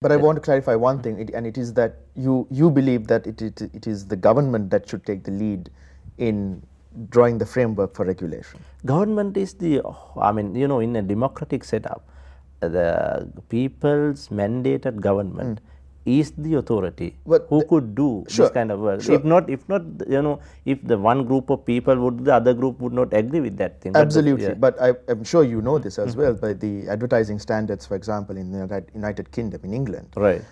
But I want to clarify one thing, and it is that you believe that it is the government that should take the lead in drawing the framework for regulation. Government is the, I mean, in a democratic setup, the people's mandated government is the authority who could do this kind of work. If not, if the one group of people would, the other group would not agree with that thing. Absolutely, but I'm sure you know this as well. By the advertising standards, for example, in the United Kingdom, in England, right,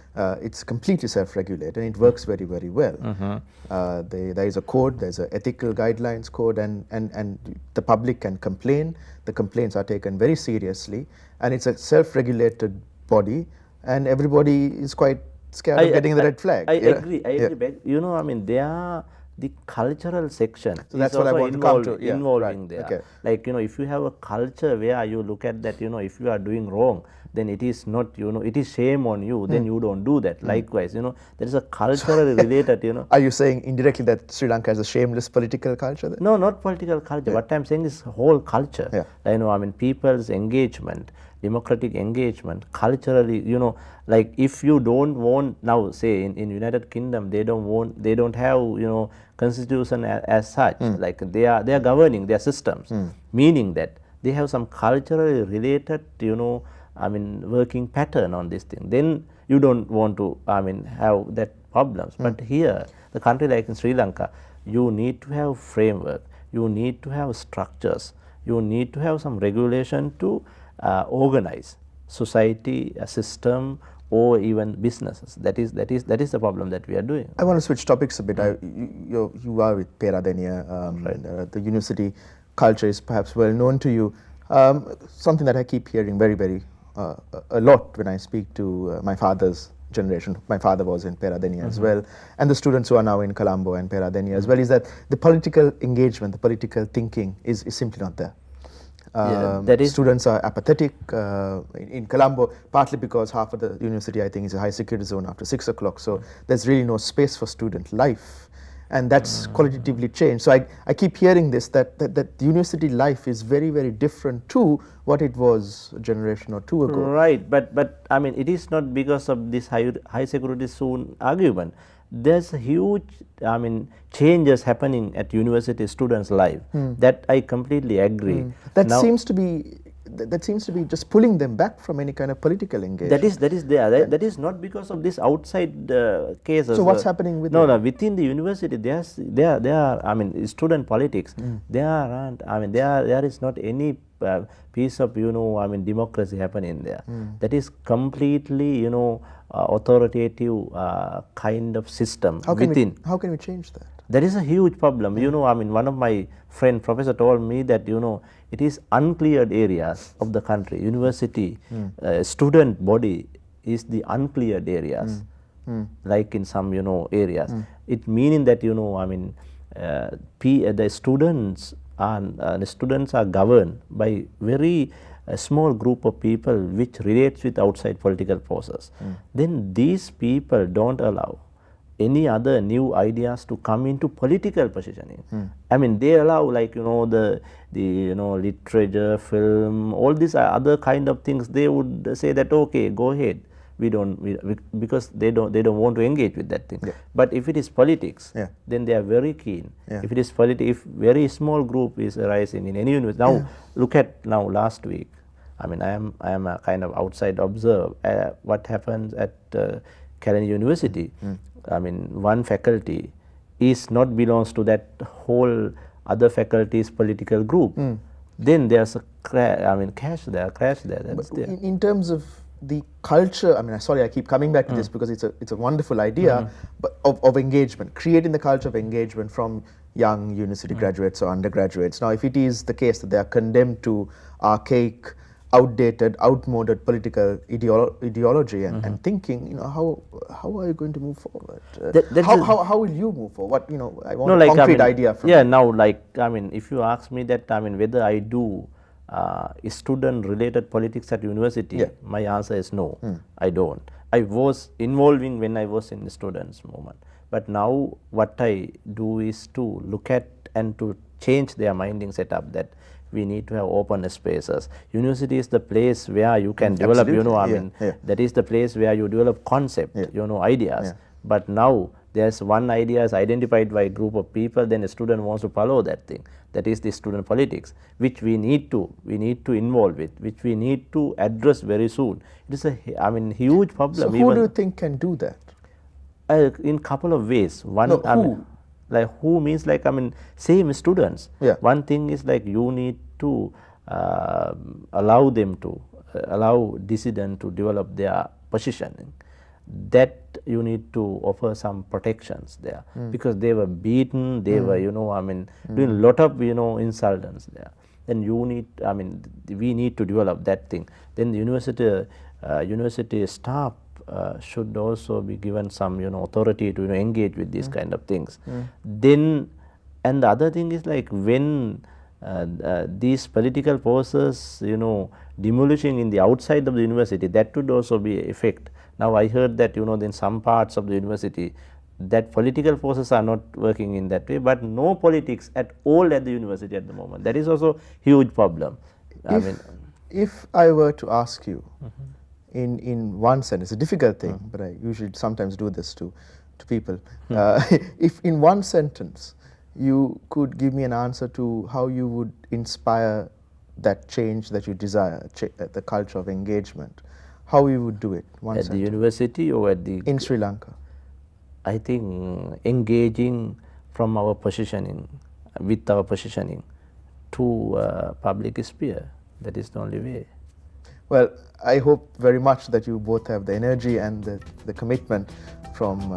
it's completely self-regulated and it works very, very well. There is a code, there's an ethical guidelines code, and the public can complain. The complaints are taken very seriously, and it's a self-regulated body, and everybody is quite scared of getting the red flag. I agree. But, I mean, they are the cultural section. So that's what I want to come to. Involving there. Okay. Like, if you have a culture where you look at that, if you are doing wrong, then it is not, it is shame on you, then you don't do that. Likewise, there is a culturally related, Are you saying indirectly that Sri Lanka has a shameless political culture then? No, not political culture. What I'm saying is whole culture. I mean, people's engagement, democratic engagement, culturally, like if you don't want, now say in United Kingdom, they don't have, constitution as such, like they are governing their systems, meaning that they have some culturally related, I mean, working pattern on this thing. Then you don't want to, I mean, have that problems. But here, the country like in Sri Lanka, you need to have framework, you need to have structures, you need to have some regulation to organize society, a system, or even businesses. That is the problem that we are doing. I want to switch topics a bit. You are with Peradeniya, the university culture is perhaps well known to you. Something that I keep hearing very a lot when I speak to my father's generation. My father was in Peradeniya as well, and the students who are now in Colombo and Peradeniya as well, is that the political engagement, the political thinking is simply not there. Students are apathetic in Colombo, partly because half of the university, I think, is a high security zone after 6 o'clock. So there's really no space for student life, and that's qualitatively changed. So I keep hearing this, that the university life is very different to what it was a generation or two ago. Right, but I mean, it is not because of this high security zone argument. There's a huge, I mean, changes happening at university students' life. That I completely agree. That seems to be just pulling them back from any kind of political engagement. That is there. That is not because of this outside cases. So what's happening with no within the university? There are I mean, student politics. There aren't. I mean, there is not any piece of I mean, democracy happening there. That is completely authoritative kind of system within. How can we change that? That is a huge problem. I mean, one of my friend professor told me that it is uncleared areas of the country. University student body is the uncleared areas, like in some areas. It meaning that I mean, the students are governed by very small group of people which relates with outside political forces. Then these people don't allow any other new ideas to come into political positioning. I mean, they allow, like the literature, film, all these other kind of things. They would say that okay, go ahead. Because they don't want to engage with that thing. But if it is politics, then they are very keen. If it is if very small group is arising in any university. Now look at last week. I mean, I am a kind of outside observer what happens at Kelani University. I mean, one faculty is not belongs to that whole other faculty's political group. Then there's a crash there. That's there. In terms of the culture, I mean, sorry, I keep coming back to this because it's a wonderful idea, but of engagement, creating the culture of engagement from young university graduates or undergraduates. Now, if it is the case that they are condemned to archaic, outdated, outmoded political ideology and thinking, how are you going to move forward? How will you move forward? I want a concrete idea from you. Now, like, I mean, if you ask me that, I mean, whether I do student-related politics at university, my answer is no, I don't. I was involving when I was in the students' movement. But now what I do is to look at and to change their minding setup that we need to have open spaces. University is the place where you can develop, you know, I mean, that is the place where you develop concept, you know, ideas. But now there's one idea is identified by a group of people, then a student wants to follow that thing. That is the student politics, which we need to involve with, which we need to address very soon. It is a, I mean, huge problem. So who do you think can do that? In couple of ways. One, no, I who? mean, like who means like, I mean, same students. One thing is like you need to allow them to, allow dissident to develop their positioning. That you need to offer some protections there, because they were beaten, they were, you know, I mean, doing a lot of, you know, insultance there. Then you need, I mean, we need to develop that thing. Then the university staff should also be given some, you know, authority to, you know, engage with these kind of things. Then, and the other thing is like when these political forces, you know, demolishing in the outside of the university, that would also be effect. Now I heard that, you know, in some parts of the university that political forces are not working in that way, but no politics at all at the university at the moment. That is also huge problem. If I were to ask you in one sentence, it's a difficult thing, but I usually sometimes do this to people. If in one sentence you could give me an answer to how you would inspire that change that you desire, the culture of engagement, how you would do it? One sentence. The university or at the... In Sri Lanka. I think engaging from our positioning, with our positioning to public sphere, that is the only way. Well, I hope very much that you both have the energy and the commitment from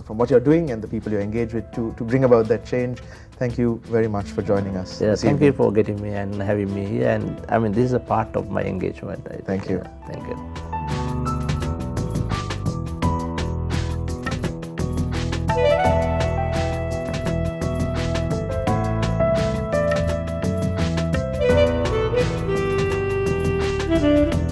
what you're doing and the people you engage with to bring about that change. Thank you very much for joining us. Yeah, thank you for getting me and having me here. And I mean, this is a part of my engagement. Thank you. Thank you. Thank you.